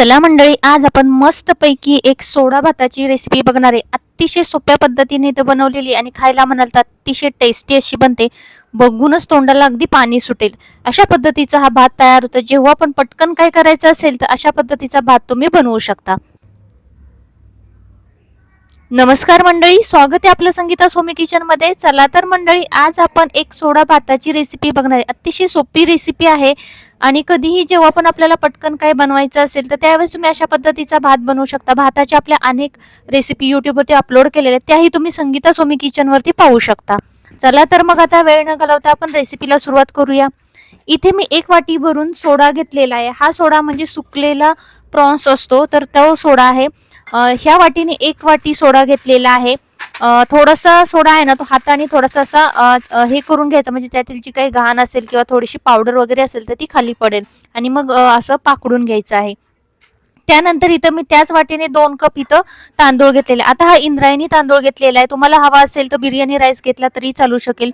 चला मंडळी, आज आपण मस्तपैकी एक सोडा भाताची रेसिपी बघणार आहे. अतिशय सोप्या पद्धतीने इथं बनवलेली आणि खायला म्हणाल तर अतिशय टेस्टी अशी बनते. बघूनच तोंडाला अगदी पाणी सुटेल अशा पद्धतीचा हा भात तयार होतो. जेव्हा पण पटकन काय करायचं असेल तर अशा पद्धतीचा भात तुम्ही बनवू शकता. नमस्कार मंडळी, स्वागत आहे आपलं संगीता सोमी किचन मध्ये. चला तर मंडळी, आज आपण एक सोडा भाताची रेसिपी बघणार आहे. अतिशय सोपी रेसिपी आहे आणि कधीही जेव्हा पण आपल्याला पटकन काय बनवायचं असेल तर त्यावेळेस तुम्ही अशा पद्धतीचा भात बनवू शकता. भाताच्या आपल्या अनेक रेसिपी युट्यूबवरती अपलोड केलेल्या आहेत, त्याही तुम्ही संगीता सोमी किचन वरती पाहू शकता. चला तर मग आता वेळ न घालवता आपण रेसिपीला सुरुवात करूया. इथे मी 1 वाटी भरून सोडा घेतलेला आहे. हा सोडा म्हणजे सुकलेला प्रॉन्स असतो, तर तो सोडा आहे. ह्या वाटीने 1 वाटी सोडा घेतलेला आहे. थोडासा सोडा आहे ना, तो हाताने थोडासा असा हे करून घ्यायचा, म्हणजे त्यातील जी काही घाण असेल किंवा थोडीशी पावडर वगैरे असेल तर ती खाली पडेल आणि मग असं पाकडून घ्यायचं आहे. त्यानंतर इथं मी त्याच वाटीने 2 कप इथं तांदूळ घेतलेले. आता हा इंद्रायणी तांदूळ घेतलेला आहे. तुम्हाला हवा असेल तर बिर्याणी राईस घेतला तरी चालू शकेल.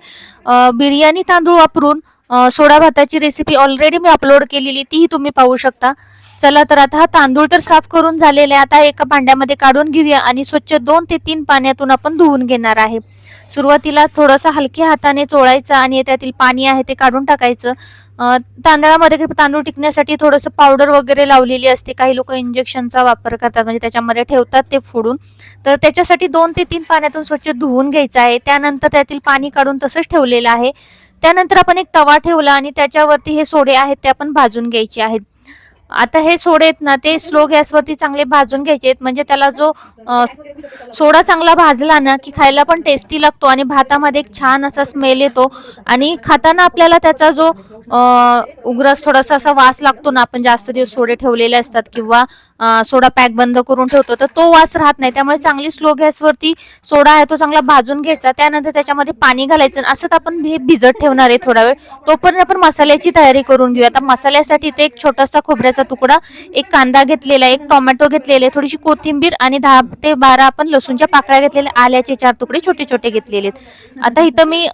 बिर्याणी तांदूळ वापरून सोडा भाताची रेसिपी ऑलरेडी मी अपलोड केलेली, तीही तुम्ही पाहू शकता. चला तर आता हा तांदूळ तर साफ करून झालेला आहे. आता एका भांड्यामध्ये काढून घेऊया आणि स्वच्छ 2 ते 3 पाण्यातून आपण धुवून घेणार आहे. सुरुवातीला थोडासा हलक्या हाताने चोळायचा आणि त्यातील पाणी आहे ते काढून टाकायचं. तांदळामध्ये तांदूळ टिकण्यासाठी थोडंसं पावडर वगैरे लावलेली असते. काही लोक इंजेक्शनचा वापर करतात, म्हणजे त्याच्यामध्ये ठेवतात ते फोडून. तर त्याच्यासाठी 2 ते 3 पाण्यातून स्वच्छ धुवून घ्यायचं आहे. त्यानंतर त्यातील पाणी काढून तसंच ठेवलेलं आहे. त्यानंतर आपण एक तवा ठेवला आणि त्याच्यावरती हे सोडे आहेत ते आपण भाजून घ्यायचे आहेत. आता हे सोडे आहेत ना, ते स्लो गॅसवरती चांगले भाजून घ्यायचे आहेत, म्हणजे त्याला जो सोडा चांगला भाजला ना की खायला पण टेस्टी लागतो आणि भातामध्ये एक छान असा स्मेल येतो आणि खाताना आपल्याला त्याचा जो उग्रस थोडासा असा वास लागतो ना, आपण जास्त दिवस सोडे ठेवलेले असतात किंवा सोडा पॅक बंद करून ठेवतो तर तो वास राहत नाही. त्यामुळे चांगली स्लो गॅसवरती सोडा आहे तो चांगला भाजून घ्यायचा. त्यानंतर त्याच्यामध्ये पाणी घालायचं. असंच आपण हे भिजत ठेवणार आहे थोडा वेळ. तोपर्यंत आपण मसाल्याची तयारी करून घेऊया. आता मसाल्यासाठी ते एक छोटासा खोबऱ्याचा तुकडा, एक कांदा घेतलेला, एक टोमॅटो घेतलेले, थोडीशी कोथिंबीर आणि 10 ते 12 आपण लसूणच्या पाकळ्या घेतलेल्या, आल्याचे 4 तुकडे छोटे छोटे घेतलेले. आता इथं मी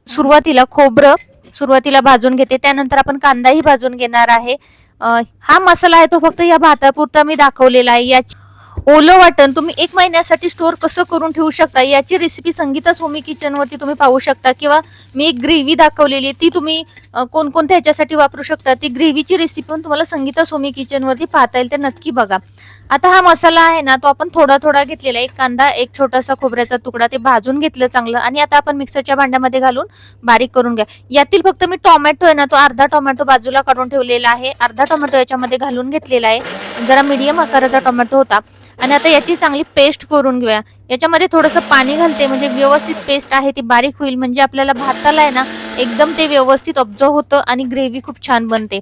सुरुवातीला भाजून घेते. त्यानंतर आपण कांदाही भाजून घेणार आहे. हा मसाला आहे तो फक्त या भातापुरता मी दाखवलेला आहे. याची ओलं वाटण तुम्ही 1 महिन्यासाठी स्टोअर कसं करून ठेवू शकता याची रेसिपी संगीता सोमी किचन वरती तुम्ही पाहू शकता. किंवा मी एक ग्रेव्ही दाखवलेली, ती तुम्ही कोणकोणत्या ह्याच्यासाठी वापरू शकता, ती ग्रेव्हीची रेसिपी पण तुम्हाला संगीता सोमी किचन वरती पाहता येईल, तर नक्की बघा. आता हा मसाला आहे ना, तो आपण थोडा थोडा घेतलेला. एक कांदा, एक छोटासा खोबऱ्याचा तुकडा, ते भाजून घेतलं चांगलं आणि आता आपण मिक्सरच्या भांड्यामध्ये घालून बारीक करून घ्या. यातील फक्त मी टोमॅटो आहे ना, तो अर्धा टोमॅटो बाजूला काढून ठेवलेला आहे. अर्धा टोमॅटो याच्यामध्ये घालून घेतलेला आहे. जरा मीडियम आकाराचा टोमॅटो होता. आणि आता याची चांगली पेस्ट करून घेऊया. याच्यामध्ये थोडंसं पाणी घालते, म्हणजे व्यवस्थित पेस्ट आहे ती बारीक होईल, म्हणजे आपल्याला भाताला आहे ना एकदम ते व्यवस्थित ऑब्झर्व होतं आणि ग्रेव्ही खूप छान बनते.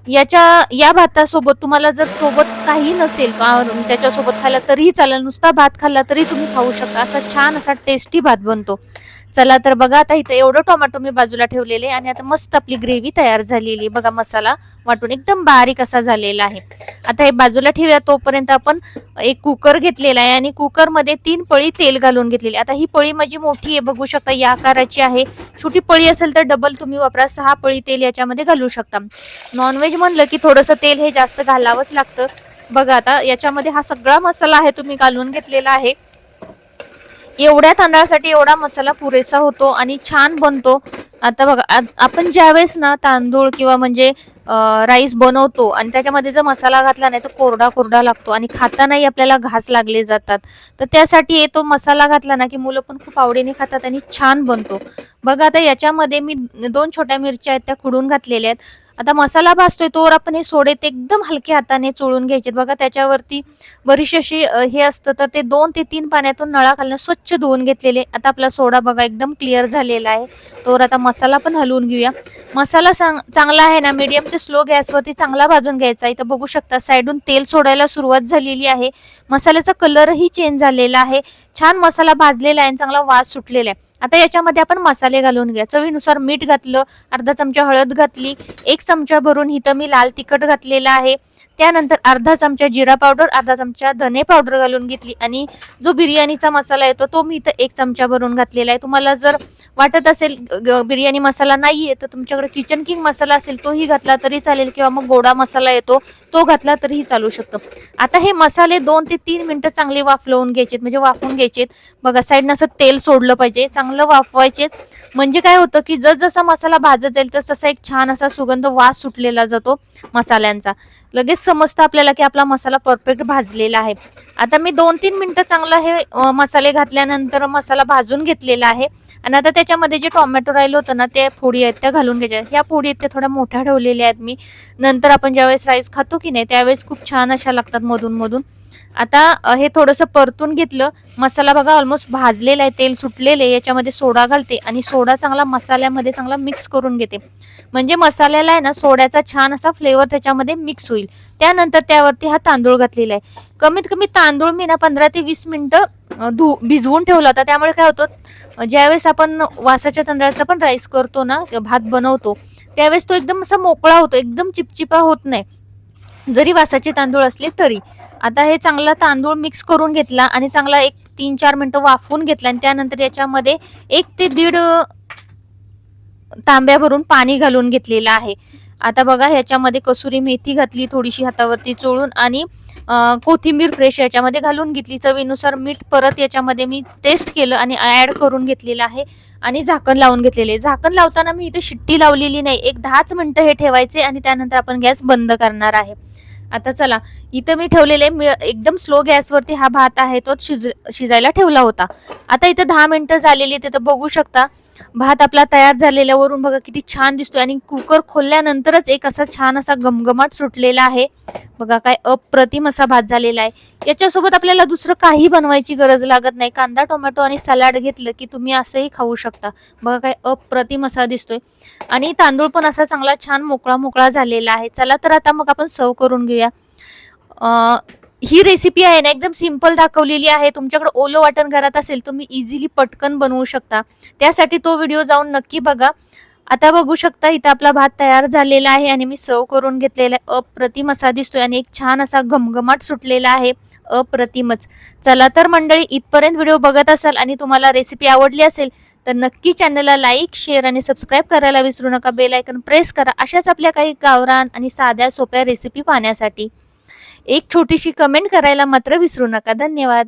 या भातासोबत तुम्हाला जर सोबत काही नसेल त्याच्यासोबत खाल्ला तरीही चालेल, नुसता भात खाल्ला तरी तुम्ही खाऊ शकता. असा छान असा टेस्टी भात बनतो. चला तर बघा, आता इथं एवढं टोमॅटो मी बाजूला ठेवलेले आणि आता मस्त आपली ग्रेव्ही तयार झालेली. बघा, मसाला वाटून एकदम बारीक असा झालेला आहे. आता हे बाजूला ठेवूया. तोपर्यंत आपण एक कुकर घेतलेला आहे आणि कुकरमध्ये 3 पळी तेल घालून घेतलेली. आता ही पळी माझी मोठी आहे, बघू शकता या आकाराची आहे. छोटी पळी असेल तर डबल तुम्ही वापरा, 6 पळी तेल याच्यामध्ये घालू शकता. नॉनव्हेज म्हणलं की थोडंसं तेल हे जास्त घालावंच लागतं. बघा, आता याच्यामध्ये हा सगळा मसाला आहे तुम्ही घालून घेतलेला आहे. एवढ्या तांदळासाठी एवढा मसाला पुरेसा होतो आणि छान बनतो. आता बघा, आपण ज्यावेळेस ना तांदूळ किंवा म्हणजे राईस बनवतो आणि त्याच्यामध्ये जर मसाला घातला नाही तर कोरडा कोरडा लागतो आणि खातानाही आपल्याला घास लागले जातात. तर त्यासाठी तो मसाला घातला ना की मुलं पण खूप आवडीने खातात आणि छान बनतो. बघा, आता याच्यामध्ये मी 2 छोट्या मिरच्या आहेत त्या खुडून घातलेल्या आहेत. आता मसाला भाजतोय तोवर आपण हे सोडे ते एकदम हलक्या हाताने चोळून घ्यायचे. बघा, त्याच्यावरती बरीचशी अशी हे असतं, तर ते 2 ते 3 पाण्यातून नळाखालनं स्वच्छ धुवून घेतलेले. आता आपला सोडा बघा एकदम क्लिअर झालेला आहे. तोवर आता मसाला पण हलवून घेऊया. मसाला चांगला आहे ना, मीडियम ते स्लो गॅसवरती चांगला भाजून घ्यायचा. इथं बघू शकता साईडून तेल सोडायला सुरुवात झालेली आहे. मसाल्याचा कलरही चेंज झालेला आहे. छान मसाला भाजलेला आहे आणि चांगला वास सुटलेला आहे. आता याच्यामध्ये आपण मसाले घालून घ्या. चवीनुसार मीठ घातलं, अर्धा चमचा हळद घातली, 1 चमचा भरून इथं मी लाल तिखट घातलेला आहे. त्यानंतर अर्धा चमचा जिरा पावडर, अर्धा चमचा धने पावडर घालून घेतली आणि जो बिर्याणीचा मसाला येतो तो मी इथं 1 चमचा भरून घातलेला आहे. तुम्हाला जर वाटत असेल बिर्याणी मसाला नाहीये तर तुमच्याकडे किचन किंग मसाला असेल तोही घातला तरी चालेल किंवा मग गोडा मसाला येतो तो घातला तरीही चालू शकतं. आता हे मसाले 2 ते 3 मिनिटं चांगले वाफवून घ्यायचेत, म्हणजे वाफवून घ्यायचेत. बघा साईडनं असं तेल सोडलं पाहिजे, चांगलं वाफवायचे. म्हणजे काय होतं की जसा मसाला भाजत जाईल तसा एक छान असा सुगंध वास सुटलेला जातो मसाल्यांचा. लगेच समजतं आपल्याला की आपला मसाला परफेक्ट भाजलेला आहे. आता मी 2-3 मिनिटं चांगलं हे मसाले घातल्यानंतर मसाला भाजून घेतलेला आहे आणि आता त्याच्यामध्ये जे टोमॅटो राहिलं होतं ना ते फोडी आहेत त्या घालून घ्यायच्या. ह्या फोडी आहेत त्या थोड्या मोठ्या ठेवलेल्या आहेत मी. नंतर आपण ज्यावेळेस राईस खातो की नाही त्यावेळेस खूप छान अशा लागतात मधून मधून. आता हे थोडंसं परतून घेतलं. मसाला बघा ऑलमोस्ट भाजलेला आहे, तेल सुटलेले. याच्यामध्ये सोडा घालते आणि सोडा चांगला मसाल्यामध्ये चांगला मिक्स करून घेते. म्हणजे मसाल्याला आहे ना सोड्याचा छान असा फ्लेवर त्याच्यामध्ये मिक्स होईल. त्यानंतर त्यावरती हा तांदूळ घातलेला आहे. कमीत कमी तांदूळ मी ना 15 ते 20 मिनिटं भिजवून ठेवला होता. त्यामुळे काय होतं ज्यावेळेस आपण वासाच्या तांदळाचा पण राईस करतो ना, भात बनवतो त्यावेळेस तो एकदम असा मोकळा होतो, एकदम चिपचिपा होत नाही जरी वासाचे तांदूळ असले तरी. आता हे चांगला तांदूळ मिक्स करून घेतला आणि चांगला 1-3-4 मिनिटं वाफवून घेतला आणि त्यानंतर याच्यामध्ये 1 ते 1.5 तांब्या भरून पाणी घालून घेतलेलं आहे. आता बघा ह्याच्यामध्ये कसुरी मेथी घातली थोडीशी हातावरती चोळून आणि कोथिंबीर फ्रेश याच्यामध्ये घालून घेतली. चवीनुसार मीठ परत याच्यामध्ये मी टेस्ट केलं आणि ऍड करून घेतलेलं आहे आणि झाकण लावून घेतलेले. झाकण लावताना मी इथे शिट्टी लावलेली नाही, 10च मिनिटं हे ठेवायचे आणि त्यानंतर आपण गॅस बंद करणार आहे. आता चला इथं मी ठेवलेले एकदम स्लो गॅसवरती हा भात आहे तो शिजायला ठेवला होता. आता इथं 10 मिनिटं झालेली, तिथं बघू शकता भात आपला तयार झालेला. वरून बघा किती छान दिसतोय आणि कुकर खोलल्यानंतरच एक असा छान असा घमघमाट सुटलेला आहे. बघा काय अप्रतिम असा भात झालेला आहे. याच्यासोबत आपल्याला दुसरं काही बनवायची गरज लागत नाही. कांदा टोमॅटो आणि सलाड घेतलं की तुम्ही असंही खाऊ शकता. बघा काय अप्रतिम असा दिसतोय आणि तांदूळ पण असा चांगला छान मोकळा मोकळा झालेला आहे. चला तर आता मग आपण सर्व करून घेऊया. ही रेसिपी आहे ना एकदम सिंपल दाखवलेली आहे. तुमच्याकडे ओलं वाटण घरात असेल तुम्ही इझिली पटकन बनवू शकता. त्यासाठी तो व्हिडिओ जाऊन नक्की बघा. आता बघू शकता इथं आपला भात तयार झालेला आहे आणि मी सर्व करून घेतलेला आहे. अप्रतिम असा दिसतोय आणि एक छान असा घमघमाट सुटलेला आहे. अप्रतिमच. चला तर मंडळी इथपर्यंत व्हिडिओ बघत असाल आणि तुम्हाला रेसिपी आवडली असेल तर नक्की चॅनलला लाईक शेअर आणि सबस्क्राईब करायला विसरू नका. बेल आयकन प्रेस करा अशाच आपल्या काही गावरान आणि साध्या सोप्या रेसिपी पाहण्यासाठी. एक छोटीशी कमेंट करायला मात्र विसरू नका. धन्यवाद.